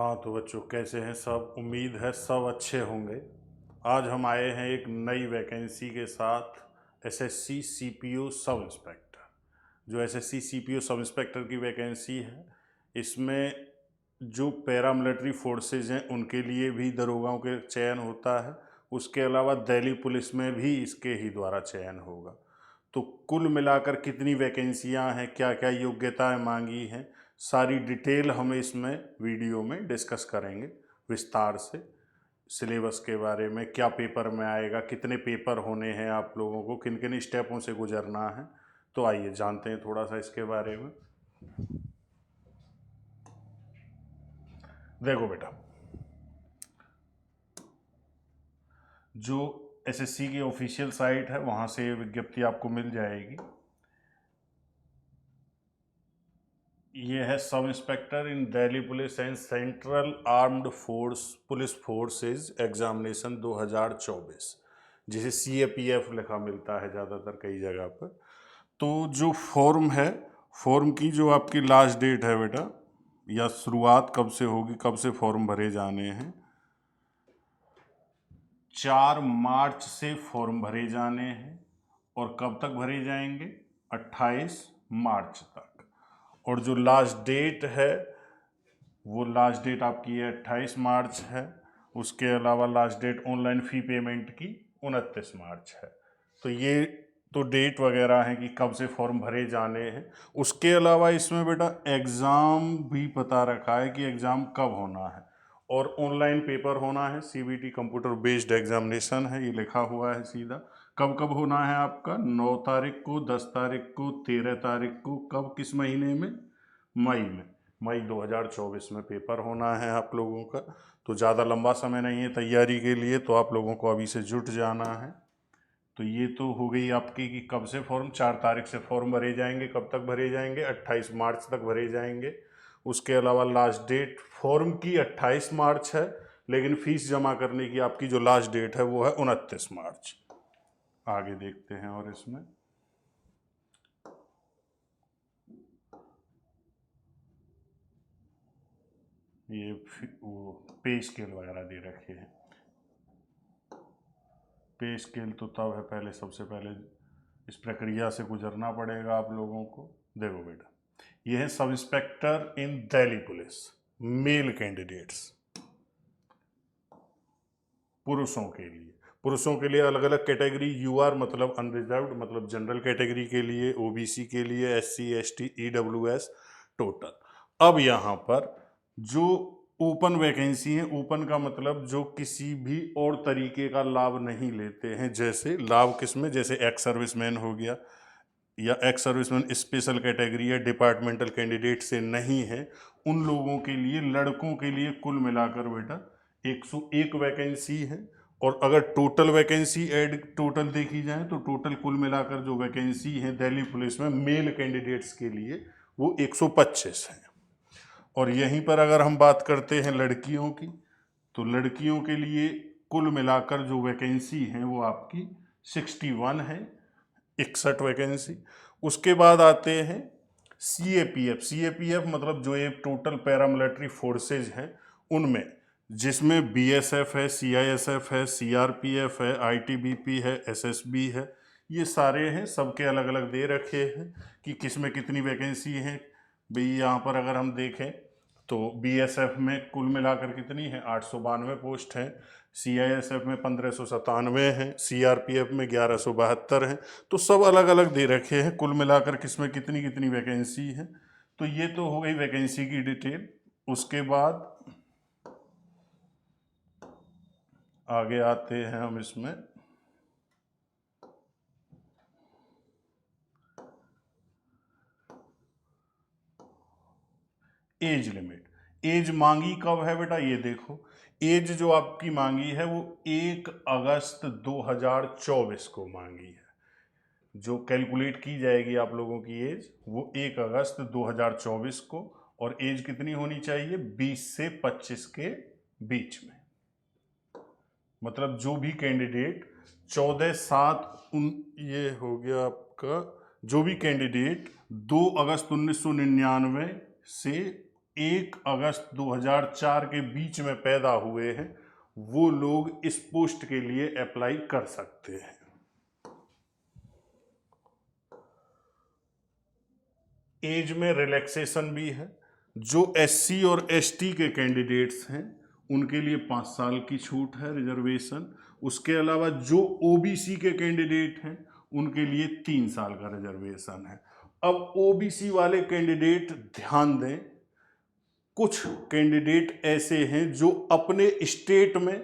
हाँ तो बच्चों कैसे हैं सब। उम्मीद है सब अच्छे होंगे। आज हम आए हैं एक नई वैकेंसी के साथ, एसएससी सीपीओ सब इंस्पेक्टर। जो एसएससी सीपीओ सब इंस्पेक्टर की वैकेंसी है, इसमें जो पैरामिलिट्री फोर्सेज हैं उनके लिए भी दरोगाओं के चयन होता है। उसके अलावा दिल्ली पुलिस में भी इसके ही द्वारा चयन होगा। तो कुल मिलाकर कितनी वैकेंसियां हैं, क्या क्या योग्यताएं मांगी हैं, सारी डिटेल हम इसमें वीडियो में डिस्कस करेंगे विस्तार से। सिलेबस के बारे में, क्या पेपर में आएगा, कितने पेपर होने हैं, आप लोगों को किन किन स्टेपों से गुजरना है। तो आइए जानते हैं थोड़ा सा इसके बारे में। देखो बेटा, जो एसएससी की ऑफिशियल साइट है वहाँ से ये विज्ञप्ति आपको मिल जाएगी। ये है सब inspector in Delhi police and central armed force police forces examination 2024, जिसे सीएपीएफ लिखा मिलता है ज़्यादातर कई जगह पर। तो जो फॉर्म है, फॉर्म की जो आपकी लास्ट डेट है बेटा, या शुरुआत कब से होगी, कब से फॉर्म भरे जाने हैं, 4 मार्च से फॉर्म भरे जाने हैं। और कब तक भरे जाएंगे, 28 मार्च तक। और जो लास्ट डेट है, वो लास्ट डेट आपकी है 28 मार्च है। उसके अलावा last date online fee payment की 29 मार्च है। तो ये तो डेट वगैरह हैं कि कब से फॉर्म भरे जाने हैं। उसके अलावा इसमें बेटा एग्ज़ाम भी पता रखा है कि एग्ज़ाम कब होना है, और ऑनलाइन पेपर होना है। सीबीटी कंप्यूटर बेस्ड एग्जामिनेशन है, ये लिखा हुआ है सीधा। कब कब होना है आपका, 9 तारीख को, 10 तारीख को, 13 तारीख को। कब, किस महीने में, मई में। मई 2024 में पेपर होना है आप लोगों का। तो ज़्यादा लंबा समय नहीं है तैयारी के लिए, तो आप लोगों को अभी से जुट जाना है। तो ये तो हो गई आपकी कि कब से फॉर्म, 4 तारीख से फॉर्म भरे जाएंगे। कब तक भरे जाएंगे, 28 मार्च तक भरे जाएंगे। उसके अलावा लास्ट डेट फॉर्म की 28 मार्च है, लेकिन फीस जमा करने की आपकी जो लास्ट डेट है वो है 29 मार्च। आगे देखते हैं। और इसमें ये वो पे स्केल वगैरह दे रखे हैं। पे स्केल तो तब है, पहले सबसे पहले इस प्रक्रिया से गुजरना पड़ेगा आप लोगों को। देखो बेटा, ये है सब inspector in Delhi police, male candidates, पुरुषों के लिए अलग अलग कैटेगरी। यूआर मतलब अनरिजर्व्ड, मतलब जनरल कैटेगरी के लिए, ओबीसी के लिए, एससी एसटी ईडब्ल्यूएस टोटल। अब यहाँ पर जो ओपन वैकेंसी है, ओपन का मतलब जो किसी भी और तरीके का लाभ नहीं लेते हैं। जैसे लाभ किसमें, जैसे एक्स सर्विसमैन हो गया, या एक्स सर्विसमैन स्पेशल कैटेगरी या डिपार्टमेंटल कैंडिडेट से नहीं है, उन लोगों के लिए, लड़कों के लिए कुल मिलाकर बेटा 101 वैकेंसी है। और अगर टोटल वैकेंसी ऐड टोटल देखी जाए तो टोटल कुल मिलाकर जो वैकेंसी है दिल्ली पुलिस में मेल कैंडिडेट्स के लिए, वो 125 है। और यहीं पर अगर हम बात करते हैं लड़कियों की, तो लड़कियों के लिए कुल मिलाकर जो वैकेंसी है वो आपकी 61 है, 61 वैकेंसी। उसके बाद आते हैं सीएपीएफ। सीएपीएफ मतलब जो ये टोटल पैरामिलिट्री फोर्सेज हैं उनमें, जिसमें बीएसएफ है, सीआईएसएफ है, सीआरपीएफ है, आईटीबीपी है, एसएसबी है। ये सारे हैं, सबके अलग अलग दे रखे हैं कि किस में कितनी वैकेंसी है। भाई यहाँ पर अगर हम देखें तो बीएसएफ में कुल मिलाकर कितनी है, 892 पोस्ट हैं। सीआईएसएफ में 1597 हैं, सीआरपीएफ में 1172 हैं। तो सब अलग अलग दे रखे हैं, कुल मिलाकर किसमें कितनी कितनी वैकेंसी है। तो ये तो हो गई वैकेंसी की डिटेल। उसके बाद आगे आते हैं हम इसमें, एज लिमिट। एज मांगी कब है बेटा, ये देखो, एज जो आपकी मांगी है वो 1 अगस्त 2024 को मांगी है। जो कैलकुलेट की जाएगी आप लोगों की एज, वो 1 अगस्त 2024 को। और एज कितनी होनी चाहिए, 20 से 25 के बीच में। मतलब जो भी कैंडिडेट 14/7 ये हो गया आपका, जो भी कैंडिडेट 2 अगस्त 1999 से 1 अगस्त 2004 के बीच में पैदा हुए हैं वो लोग इस पोस्ट के लिए अप्लाई कर सकते हैं। एज में रिलैक्सेशन भी है। जो एससी और एसटी के कैंडिडेट्स हैं उनके लिए 5 साल की छूट है रिजर्वेशन। उसके अलावा जो ओबीसी के कैंडिडेट हैं उनके लिए 3 साल का रिजर्वेशन है। अब ओबीसी वाले कैंडिडेट ध्यान दें, कुछ कैंडिडेट ऐसे हैं जो अपने स्टेट में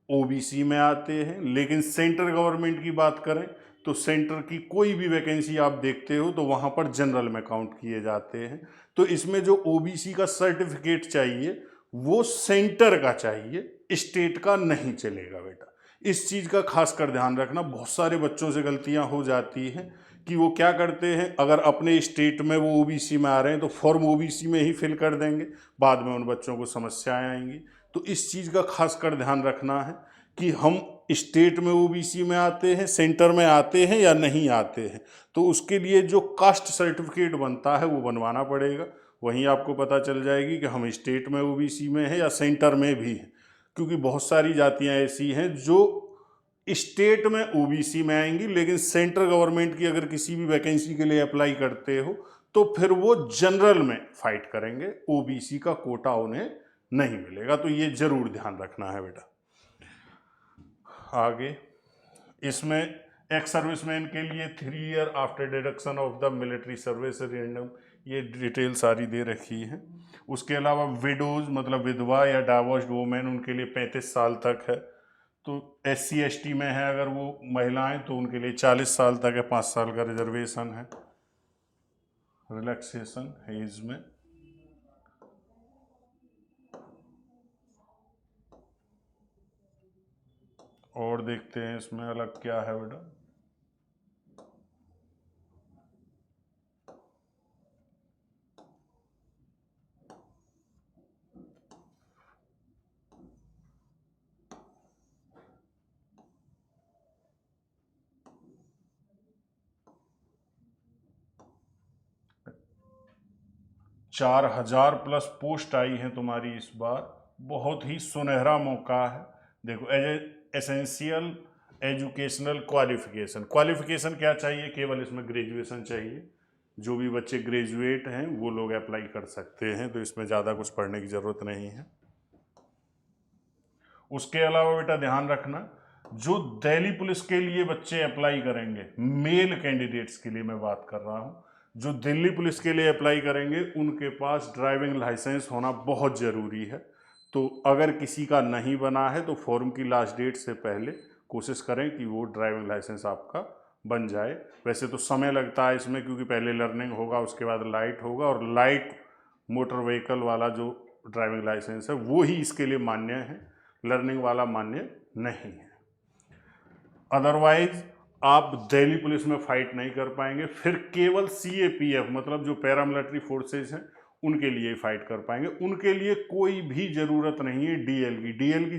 ओबीसी में आते हैं, लेकिन सेंट्रल गवर्नमेंट की बात करें तो सेंटर की कोई भी वैकेंसी आप देखते हो तो वहां पर जनरल में काउंट किए जाते हैं। तो इसमें जो ओबीसी का सर्टिफिकेट चाहिए वो सेंटर का चाहिए, स्टेट का नहीं चलेगा बेटा। इस चीज का खास कर ध्यान रखना। बहुत सारे बच्चों से गलतियां हो जाती हैं कि वो क्या करते हैं, अगर अपने स्टेट में वो ओबीसी में आ रहे हैं तो फॉर्म ओबीसी में ही फिल कर देंगे, बाद में उन बच्चों को समस्याएं आएंगी। तो इस चीज़ का खास कर ध्यान रखना है कि हम स्टेट में ओबीसी में आते हैं, सेंटर में आते हैं या नहीं आते हैं। तो उसके लिए जो कास्ट सर्टिफिकेट बनता है वो बनवाना पड़ेगा। वहीं आपको पता चल जाएगी कि हम स्टेट में ओबीसी में हैं या सेंटर में भी हैं, क्योंकि बहुत सारी जातियां ऐसी हैं जो स्टेट में ओबीसी में आएंगी, लेकिन सेंट्रल गवर्नमेंट की अगर किसी भी वैकेंसी के लिए अप्लाई करते हो तो फिर वो जनरल में फाइट करेंगे, ओबीसी का कोटा उन्हें नहीं मिलेगा। तो ये जरूर ध्यान रखना है बेटा। आगे इसमें एक्स सर्विसमैन के लिए 3 year after deduction of the military service random, ये डिटेल सारी दे रखी है। उसके अलावा विडोज मतलब विधवा या डाइवोर्स्ड वुमेन, उनके लिए 35 साल तक है। तो SC ST में है अगर वो महिलाएं तो उनके लिए 40 साल तक है, 5 साल का रिजर्वेशन है, रिलैक्सेशन है इसमें। और देखते हैं इसमें अलग क्या है बेटा। चार 1000+ पोस्ट आई हैं तुम्हारी इस बार, बहुत ही सुनहरा मौका है। देखो एसेंशियल एजुकेशनल क्वालिफिकेशन, क्वालिफिकेशन क्या चाहिए, केवल इसमें ग्रेजुएशन चाहिए। जो भी बच्चे ग्रेजुएट हैं वो लोग अप्लाई कर सकते हैं, तो इसमें ज़्यादा कुछ पढ़ने की ज़रूरत नहीं है। उसके अलावा बेटा ध्यान रखना, जो दिल्ली पुलिस के लिए बच्चे अप्लाई करेंगे, मेल कैंडिडेट्स के लिए मैं बात कर रहा हूं, जो दिल्ली पुलिस के लिए अप्लाई करेंगे उनके पास ड्राइविंग लाइसेंस होना बहुत ज़रूरी है। तो अगर किसी का नहीं बना है तो फॉर्म की लास्ट डेट से पहले कोशिश करें कि वो ड्राइविंग लाइसेंस आपका बन जाए। वैसे तो समय लगता है इसमें, क्योंकि पहले लर्निंग होगा, उसके बाद लाइट होगा, और लाइट मोटर व्हीकल वाला जो ड्राइविंग लाइसेंस है वो ही इसके लिए मान्य है, लर्निंग वाला मान्य नहीं है। अदरवाइज आप दिल्ली पुलिस में फाइट नहीं कर पाएंगे, फिर केवल CAPF मतलब जो पैरामिलिट्री फोर्सेस हैं उनके लिए फाइट कर पाएंगे। उनके लिए कोई भी ज़रूरत नहीं है DL की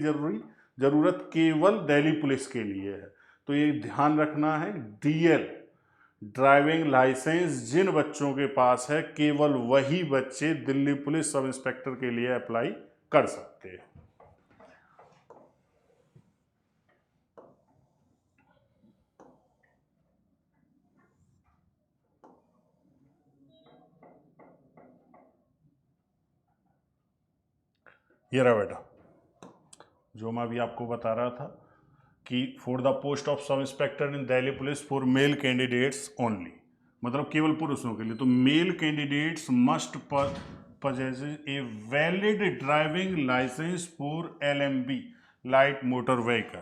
ज़रूरत केवल दिल्ली पुलिस के लिए है। तो ये ध्यान रखना है, DL ड्राइविंग लाइसेंस जिन बच्चों के पास है केवल वही बच्चे दिल्ली पुलिस सब इंस्पेक्टर के लिए अप्लाई कर सकते हैं। ये रहा बेटा जो मैं अभी आपको बता रहा था कि for the post of sub inspector in Delhi police for male candidates only, मतलब केवल पुरुषों के लिए। तो male candidates must possess a valid driving licence for LMB light motor vehicle,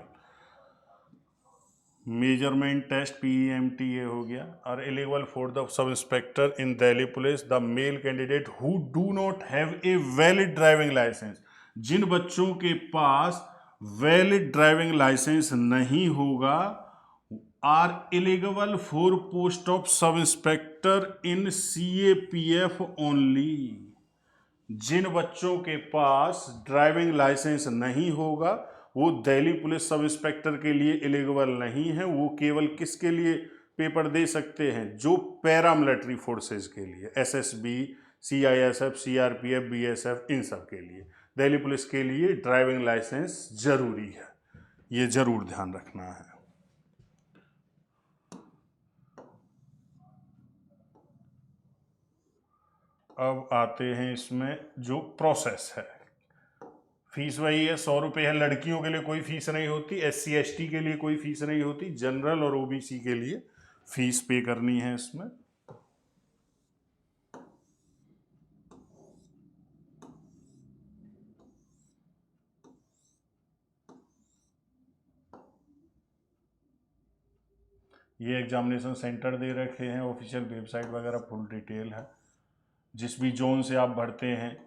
measurement test PEMT ये हो गया। और eligible for the sub inspector in Delhi police the male candidate who do not have a valid driving licence, जिन बच्चों के पास valid driving licence नहीं होगा are eligible for post of sub inspector in CAPF only. जिन बच्चों के पास driving licence नहीं होगा वो दिल्ली पुलिस सब इंस्पेक्टर के लिए एलिजिबल नहीं है, वो केवल किसके लिए पेपर दे सकते हैं, जो पैरामिलिट्री फोर्सेस के लिए SSB CISF, CRPF, BSF, इन सब के लिए। दिल्ली पुलिस के लिए ड्राइविंग लाइसेंस जरूरी है, ये जरूर ध्यान रखना है। अब आते हैं इसमें जो प्रोसेस है। फीस वही है, 100 रुपये है। लड़कियों के लिए कोई फीस नहीं होती, SC ST के लिए कोई फीस नहीं होती, जनरल और OBC के लिए फीस पे करनी है इसमें। ये एग्जामिनेशन सेंटर दे रखे हैं, ऑफिशियल वेबसाइट वगैरह फुल डिटेल है, जिस भी जोन से आप भरते हैं।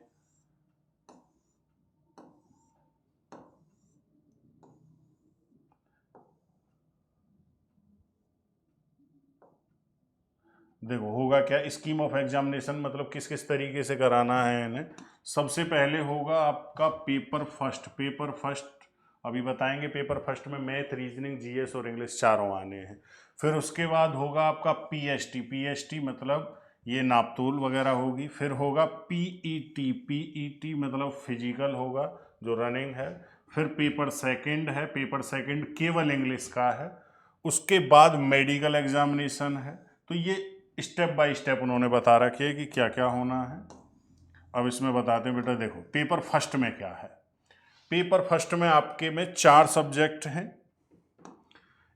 देखो होगा क्या, स्कीम ऑफ एग्जामिनेशन मतलब किस किस तरीके से कराना है इन्हें। सबसे पहले होगा आपका पेपर फर्स्ट। पेपर फर्स्ट अभी बताएंगे। पेपर फर्स्ट में मैथ, रीजनिंग, GS और इंग्लिश चारों आने हैं। फिर उसके बाद होगा आपका PST। PST मतलब ये नापतोल वगैरह होगी। फिर होगा PET। PET मतलब फिजिकल होगा, जो रनिंग है। फिर पेपर सेकंड है, पेपर सेकंड केवल इंग्लिश का है। उसके बाद मेडिकल एग्जामिनेशन है। तो ये स्टेप बाय स्टेप उन्होंने बता रखी है कि क्या क्या होना है। अब इसमें बताते हैं बेटा। देखो पेपर फर्स्ट में क्या है। पेपर फर्स्ट में आपके में 4 सब्जेक्ट हैं।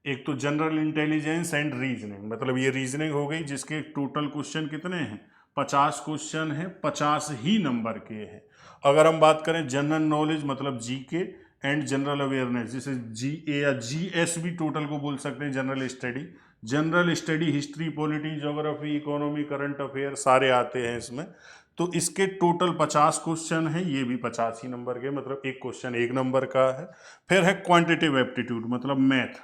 एक तो जनरल इंटेलिजेंस एंड रीजनिंग, मतलब ये रीजनिंग हो गई, जिसके टोटल क्वेश्चन कितने हैं, 50 क्वेश्चन हैं, 50 ही नंबर के हैं। अगर हम बात करें जनरल नॉलेज मतलब GK एंड जनरल अवेयरनेस, जिसे GA या GS भी टोटल को बोल सकते हैं, general study. General study history, polity, geography, economy, current affair सारे आते हैं इसमें। तो इसके टोटल 50 क्वेश्चन हैं, ये भी 50 ही नंबर के, मतलब एक क्वेश्चन 1 नंबर का है। फिर है क्वांटिटेटिव एप्टीट्यूड मतलब मैथ।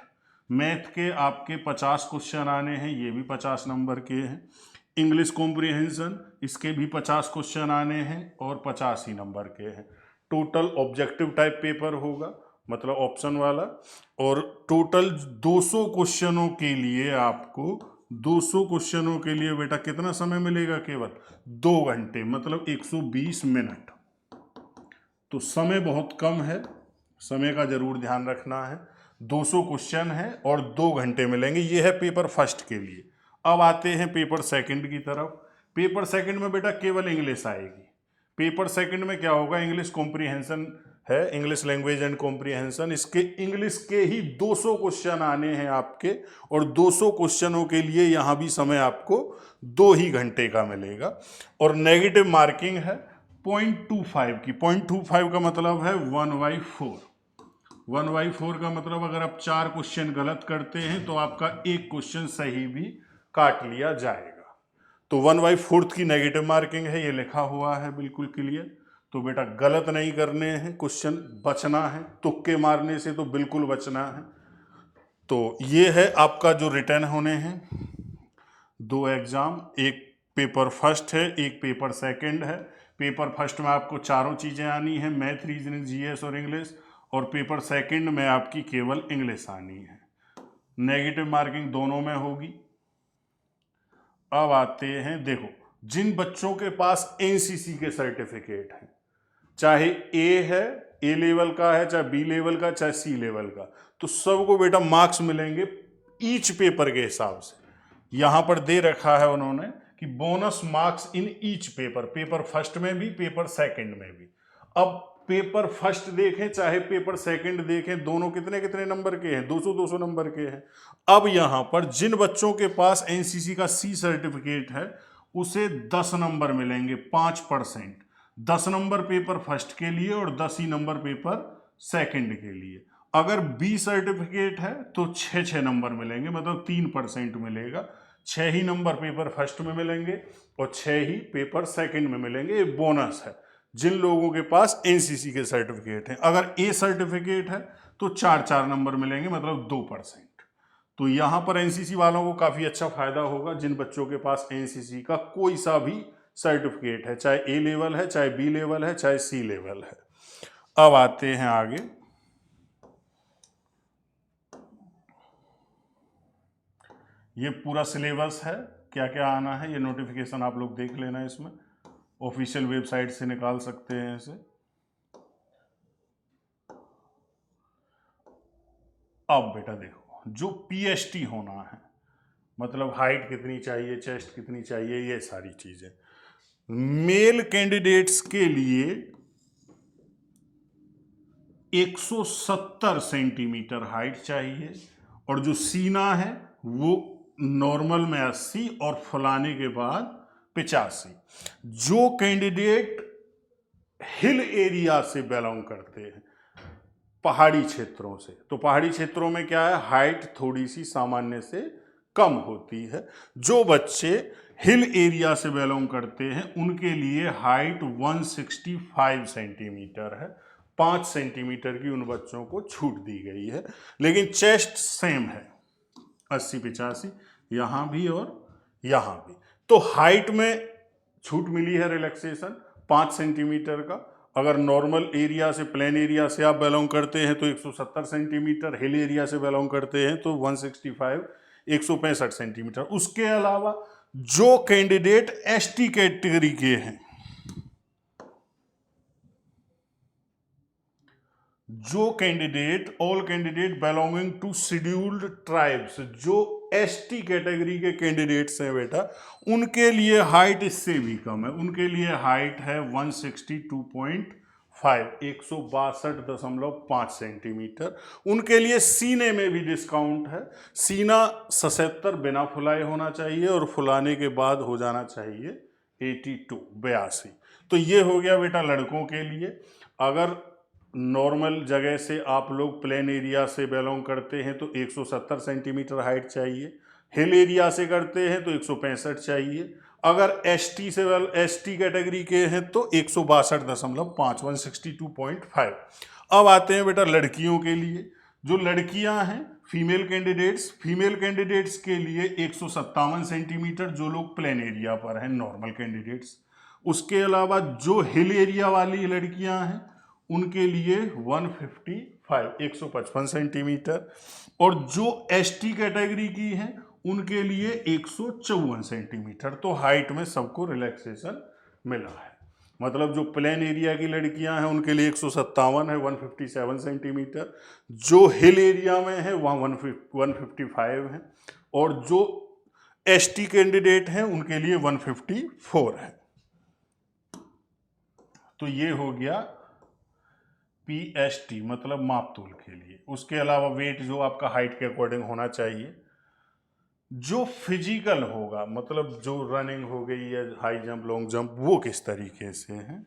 मैथ के आपके 50 क्वेश्चन आने हैं, ये भी 50 नंबर के हैं। इंग्लिश कॉम्प्रिहेंशन, इसके भी 50 क्वेश्चन आने हैं और 50 ही नंबर के हैं। टोटल ऑब्जेक्टिव टाइप पेपर होगा, मतलब ऑप्शन वाला। और टोटल 200 क्वेश्चनों के लिए आपको 200 क्वेश्चनों के लिए बेटा कितना समय मिलेगा, केवल 2 घंटे, मतलब 120 मिनट। तो समय बहुत कम है, समय का जरूर ध्यान रखना है। 200 क्वेश्चन है और 2 घंटे मिलेंगे। ये है पेपर फर्स्ट के लिए। अब आते हैं पेपर सेकंड की तरफ। पेपर सेकंड में बेटा केवल इंग्लिश आएगी। पेपर सेकंड में क्या होगा, इंग्लिश कॉम्प्रिहेंशन है, इंग्लिश लैंग्वेज एंड कॉम्प्रिहेंशन। इसके इंग्लिश के ही 200 क्वेश्चन आने हैं आपके, और 200 क्वेश्चनों के लिए यहाँ भी समय आपको 2 ही घंटे का मिलेगा। और नेगेटिव मार्किंग है 0.25 की। 0.25 का मतलब है 1/4। 1/4 का मतलब अगर आप 4 क्वेश्चन गलत करते हैं तो आपका एक क्वेश्चन सही भी काट लिया जाएगा। तो 1/4 की नेगेटिव मार्किंग है, ये लिखा हुआ है बिल्कुल क्लियर। तो बेटा गलत नहीं करने हैं क्वेश्चन, बचना है, तुक्के मारने से तो बिल्कुल बचना है। तो ये है आपका जो रिटर्न होने हैं 2 एग्जाम। एक पेपर फर्स्ट है, एक पेपर सेकंड है। पेपर फर्स्ट में आपको चारों चीज़ें आनी है, मैथ, रीजनिंग, GS और इंग्लिश। और पेपर सेकंड में आपकी केवल इंग्लिश आनी है। नेगेटिव मार्किंग दोनों में होगी। अब आते हैं, देखो जिन बच्चों के पास NCC के सर्टिफिकेट हैं, चाहे A है, A लेवल का है, चाहे B लेवल का, चाहे C लेवल का, तो सबको बेटा मार्क्स मिलेंगे ईच पेपर के हिसाब से। यहां पर दे रखा है उन्होंने कि bonus marks in each paper, paper first में भी, पेपर सेकंड में भी। अब पेपर फर्स्ट देखें चाहे पेपर सेकंड देखें, दोनों कितने कितने नंबर के हैं, 200-200 नंबर के हैं। अब यहां पर जिन बच्चों के पास NCC का C सर्टिफिकेट है, उसे 10 नंबर मिलेंगे, 5%। 10 नंबर पेपर फर्स्ट के लिए और 10 ही नंबर पेपर सेकंड के लिए। अगर B सर्टिफिकेट है तो 6 नंबर मिलेंगे, मतलब 3% मिलेगा। 6 ही नंबर पेपर फर्स्ट में मिलेंगे और 6 ही पेपर सेकंड में मिलेंगे। ये बोनस है जिन लोगों के पास NCC के सर्टिफिकेट हैं। अगर A सर्टिफिकेट है तो 4 नंबर मिलेंगे, मतलब 2%। तो यहां पर NCC वालों को काफी अच्छा फायदा होगा, जिन बच्चों के पास NCC का कोई सा भी सर्टिफिकेट है, चाहे A लेवल है, चाहे B लेवल है, चाहे C लेवल है। अब आते हैं आगे। ये पूरा सिलेबस है, क्या क्या आना है, ये नोटिफिकेशन आप लोग देख लेना इसमें। ऑफिशियल वेबसाइट से निकाल सकते हैं इसे। अब बेटा देखो, जो PST होना है, मतलब हाइट कितनी चाहिए, चेस्ट कितनी चाहिए, ये सारी चीजें मेल कैंडिडेट्स के लिए 170 सेंटीमीटर हाइट चाहिए, और जो सीना है वो नॉर्मल में 80 और फुलाने के बाद 85। जो कैंडिडेट हिल एरिया से बिलोंग करते हैं, पहाड़ी क्षेत्रों से, तो पहाड़ी क्षेत्रों में क्या है, हाइट थोड़ी सी सामान्य से कम होती है। जो बच्चे हिल एरिया से बिलोंग करते हैं उनके लिए हाइट 165 सेंटीमीटर है। 5 सेंटीमीटर की उन बच्चों को छूट दी गई है, लेकिन चेस्ट सेम है 80-85, यहां भी और यहां भी। तो हाइट में छूट मिली है, रिलैक्सेशन 5 सेंटीमीटर का। अगर नॉर्मल एरिया से, प्लेन एरिया से आप बिलोंग करते हैं तो 170 सेंटीमीटर, हिल एरिया से बिलोंग करते हैं तो 165, 165 सेंटीमीटर। उसके अलावा जो कैंडिडेट ST कैटेगरी के हैं, जो candidate, all candidate belonging to scheduled tribes, जो ST कैटेगरी के कैंडिडेट्स हैं बेटा, उनके लिए हाइट इससे भी कम है। उनके लिए हाइट है 162.5, 162.5 सेंटीमीटर। उनके लिए सीने में भी डिस्काउंट है। सीना 77 बिना फुलाए होना चाहिए और फुलाने के बाद हो जाना चाहिए 82। तो ये हो गया बेटा लड़कों के लिए। अगर नॉर्मल जगह से आप लोग प्लेन एरिया से बिलोंग करते हैं तो 170 सेंटीमीटर हाइट चाहिए, हिल एरिया से करते हैं तो 165 चाहिए, अगर ST कैटेगरी के हैं तो 162.5, 162.5। अब आते हैं बेटा लड़कियों के लिए। जो लड़कियां हैं, फीमेल कैंडिडेट्स के लिए 157 सेंटीमीटर, जो लोग प्लेन एरिया पर हैं, नॉर्मल कैंडिडेट्स। उसके अलावा जो हिल एरिया वाली लड़कियां हैं उनके लिए 155, 155 सेंटीमीटर, और जो ST कैटेगरी की हैं उनके लिए 154 सेंटीमीटर। तो हाइट में सबको रिलैक्सेशन मिला है। मतलब जो प्लेन एरिया की लड़कियां हैं उनके लिए 157 है, 157 सेंटीमीटर। जो हिल एरिया में है वहाँ 155 है, और जो ST कैंडिडेट हैं उनके लिए 154 है। तो ये हो गया PST, मतलब मापतोल के लिए। उसके अलावा वेट जो आपका हाइट के अकॉर्डिंग होना चाहिए। जो फिजिकल होगा, मतलब जो रनिंग हो गई है, हाई जंप, लॉन्ग जंप, वो किस तरीके से है।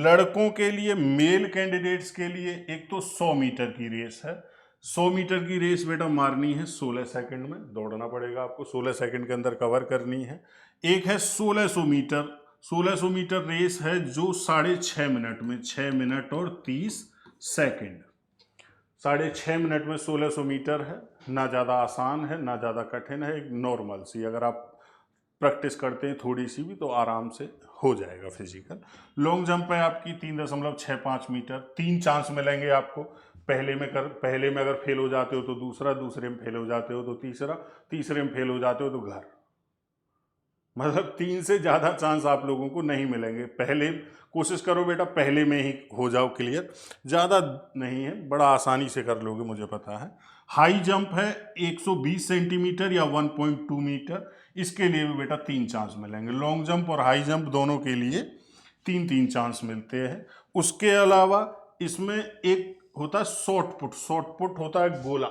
लड़कों के लिए, मेल कैंडिडेट्स के लिए, एक तो 100 मीटर की रेस है। 100 मीटर की रेस बेटा मारनी है 16 सेकंड में, दौड़ना पड़ेगा आपको, 16 सेकंड के अंदर कवर करनी है। एक है 1600 मीटर। 1600 मीटर रेस है जो 6.5 मिनट में, 6 मिनट और 30 सेकंड, 6.5 मिनट में 1600 मीटर है। ना ज़्यादा आसान है ना ज़्यादा कठिन है, एक नॉर्मल सी, अगर आप प्रैक्टिस करते हैं थोड़ी सी भी तो आराम से हो जाएगा फिजिकल। लॉन्ग जंप है आपकी 3.65 मीटर। 3 चांस मिलेंगे आपको। पहले में अगर फेल हो जाते हो तो दूसरा, दूसरे में फेल हो जाते हो तो तीसरा, तीसरे में फेल हो जाते हो तो घर। मतलब 3 से ज़्यादा चांस आप लोगों को नहीं मिलेंगे। पहले कोशिश करो बेटा, पहले में ही हो जाओ क्लियर, ज़्यादा नहीं है, बड़ा आसानी से कर लोगे, मुझे पता है। हाई जंप है 120 सेंटीमीटर या 1.2 मीटर, इसके लिए भी बेटा 3 चांस मिलेंगे। लॉन्ग जंप और हाई जंप दोनों के लिए 3-3 चांस मिलते हैं। उसके अलावा इसमें एक होता है शॉर्ट पुट। शॉर्ट पुट होता है गोला,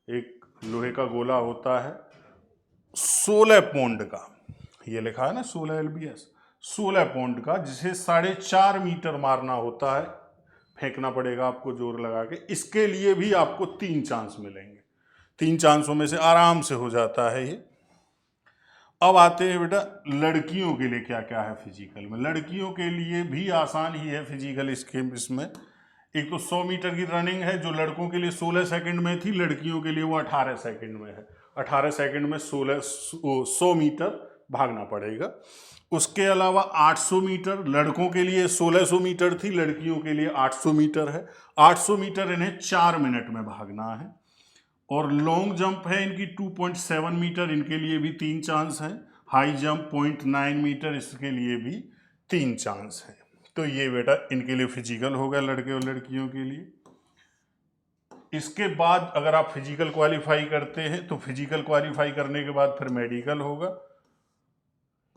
एक लोहे का गोला होता है 16 पौंड का, ये लिखा है ना 16 LBS, 16 पौंड का, जिसे 4.5 मीटर मारना होता है, फेंकना पड़ेगा आपको जोर लगा के। इसके लिए भी आपको 3 चांस मिलेंगे। 3 चांसों में से आराम से हो जाता है ये। अब आते हैं बेटा लड़कियों के लिए क्या क्या है फिजिकल में। लड़कियों के लिए भी आसान ही है फिजिकल इसमें। एक तो 100 मीटर की रनिंग है जो लड़कों के लिए 16 सेकंड में थी, लड़कियों के लिए वो 18 सेकंड में है। 18 सेकंड में 100 मीटर भागना पड़ेगा। उसके अलावा 800 मीटर, लड़कों के लिए 1600 मीटर थी, लड़कियों के लिए 800 मीटर है। 800 मीटर इन्हें 4 मिनट में भागना है। और लॉन्ग जंप है इनकी 2.7 मीटर, इनके लिए भी 3 चांस हैं। हाई जंप 0.9 मीटर, इसके लिए भी 3 चांस है। तो ये बेटा इनके लिए फिजिकल होगा, लड़के और लड़कियों के लिए। इसके बाद अगर आप फिजिकल क्वालिफाई करते हैं तो फिजिकल क्वालिफाई करने के बाद फिर मेडिकल होगा,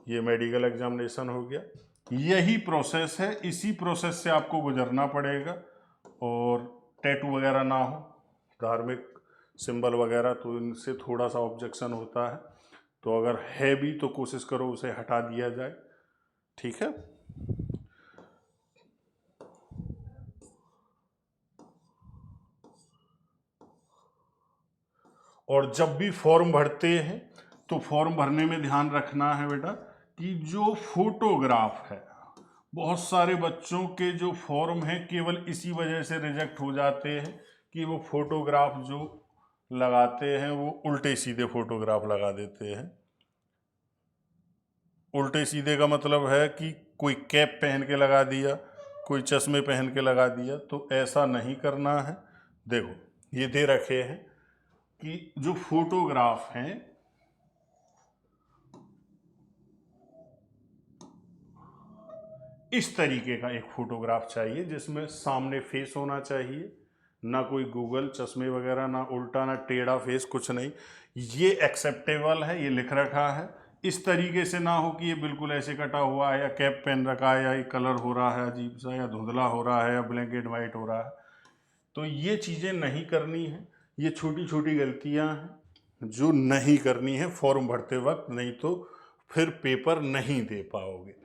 ये मेडिकल एग्जामिनेशन हो गया। यही प्रोसेस है, इसी प्रोसेस से आपको गुजरना पड़ेगा। और टैटू वगैरह ना हो, धार्मिक सिंबल वगैरह, तो इनसे थोड़ा सा ऑब्जेक्शन होता है, तो अगर है भी तो कोशिश करो उसे हटा दिया जाए, ठीक है। और जब भी फॉर्म भरते हैं तो फॉर्म भरने में ध्यान रखना है बेटा कि जो फोटोग्राफ है, बहुत सारे बच्चों के जो फॉर्म है केवल इसी वजह से रिजेक्ट हो जाते हैं कि वो फोटोग्राफ जो लगाते हैं वो उल्टे सीधे फोटोग्राफ लगा देते हैं। उल्टे सीधे का मतलब है कि कोई कैप पहन के लगा दिया, कोई चश्मे पहन के लगा दिया, तो ऐसा नहीं करना है। देखो ये दे रखे हैं कि जो फोटोग्राफ हैं, इस तरीके का एक फोटोग्राफ चाहिए जिसमें सामने फेस होना चाहिए, ना कोई गूगल चश्मे वगैरह, ना उल्टा ना टेढ़ा फेस, कुछ नहीं। ये एक्सेप्टेबल है, ये लिख रखा है। इस तरीके से ना हो कि ये बिल्कुल ऐसे कटा हुआ है, या कैप पहन रखा है, या ये कलर हो रहा है अजीब सा, या धुंधला हो रहा है, या ब्लैक एंड वाइट हो रहा है। तो ये चीज़ें नहीं करनी है। ये छोटी छोटी गलतियां हैं जो नहीं करनी है फॉर्म भरते वक्त, नहीं तो फिर पेपर नहीं दे पाओगे।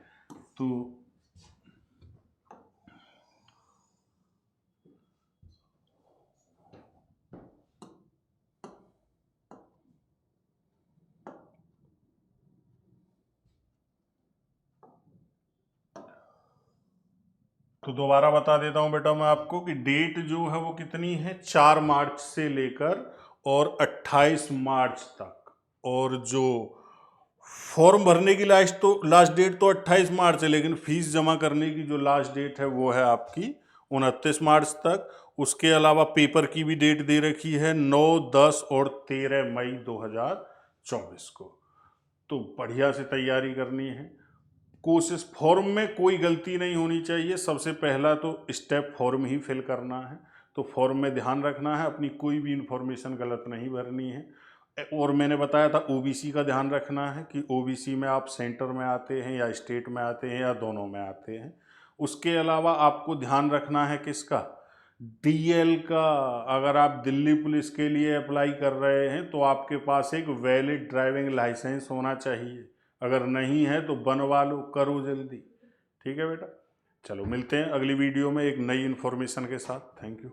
तो दोबारा बता देता हूं बेटा मैं आपको कि डेट जो है वो कितनी है, 4 मार्च से लेकर और 28 मार्च तक। और जो फॉर्म भरने की लास्ट डेट तो 28 मार्च है, लेकिन फीस जमा करने की जो लास्ट डेट है वो है आपकी 29 मार्च तक। उसके अलावा पेपर की भी डेट दे रखी है 9, 10 और 13 मई 2024 को। तो बढ़िया से तैयारी करनी है। कोशिश, फॉर्म में कोई गलती नहीं होनी चाहिए। सबसे पहला तो स्टेप फॉर्म ही फिल करना है, तो फॉर्म में ध्यान रखना है अपनी कोई भी इंफॉर्मेशन गलत नहीं भरनी है। और मैंने बताया था ओबीसी का ध्यान रखना है कि ओबीसी में आप सेंटर में आते हैं या स्टेट में आते हैं या दोनों में आते हैं। उसके अलावा आपको ध्यान रखना है किसका, डीएल का। अगर आप दिल्ली पुलिस के लिए अप्लाई कर रहे हैं तो आपके पास एक वैलिड ड्राइविंग लाइसेंस होना चाहिए। अगर नहीं है तो बनवा लो, करो जल्दी। ठीक है बेटा, चलो मिलते हैं अगली वीडियो में एक नई इन्फॉर्मेशन के साथ। Thank you.